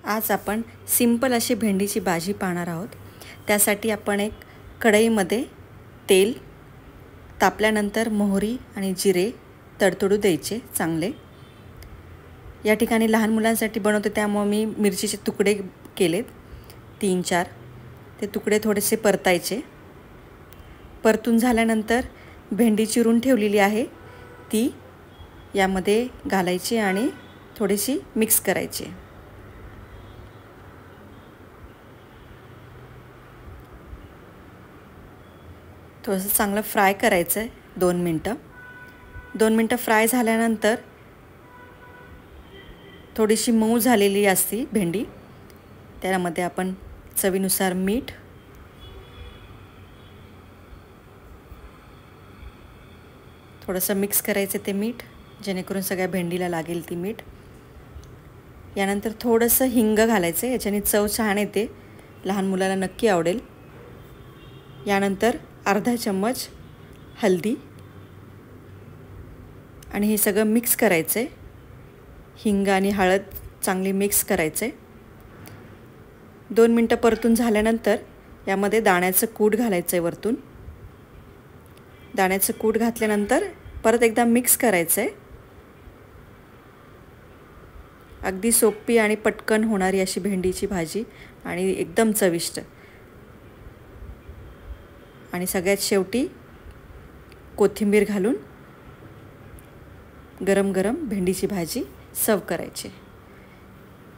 आज आपण सिंपल अशी भेंडीची भाजी पाहणार आहोत। त्यासाठी आपण एक कढईमध्ये तेल तापल्यानंतर मोहरी आणि जिरे तडतडू द्यायचे चांगले। या ठिकाणी लहान मुलांसाठी बनवते त्यामुळे मी मिरचीचे तुकडे केलेत 3-4। ते तुकडे थोडेसे परतायचे। परतून झाल्यानंतर भेंडी चिरून ठेवलेली आहे ती यामध्ये घालायची आणि थोडीशी मिक्स करायची। थोडंसं चांगलं फ्राय करायचं आहे 2 मिनिटं। 2 मिनिटं फ्राय झाल्यानंतर थोडीशी मऊ झालेली असती भेंडी, त्यामध्ये आपण चवीनुसार मीठ, थोडंसं मिक्स करायचं ते मीठ जेणेकरून सगळ्या भेंडीला लागेल ती मीठ। यानंतर थोडंसं हिंग घालायचं, याच्याने चव छान येते, लहान मुलाला नक्की आवडेल। यानंतर अर्धा चम्मच हळदी आणि हे सगळं मिक्स करायचं आहे। हिंग आणि हळद चांगली मिक्स करायचं आहे। 2 मिनिटं परतून झाल्यानंतर यामध्ये दाण्याचं कूट घालायचं आहे वरतून। दाण्याचं कूट घातल्यानंतर परत एकदा मिक्स करायचं आहे। अगदी सोपी आणि पटकन होणारी अशी भेंडीची भाजी आणि एकदम चविष्ट। आणि सगळ्यात शेवटी कोथिंबीर घालून गरम गरम भेंडीची भाजी सर्व करायची।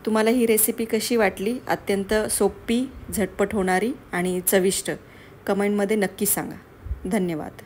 तुम्हाला ही रेसिपी कशी वाटली? अत्यंत सोपी, झटपट होणारी आणि चविष्ट। कमेंटमध्ये नक्की सांगा। धन्यवाद।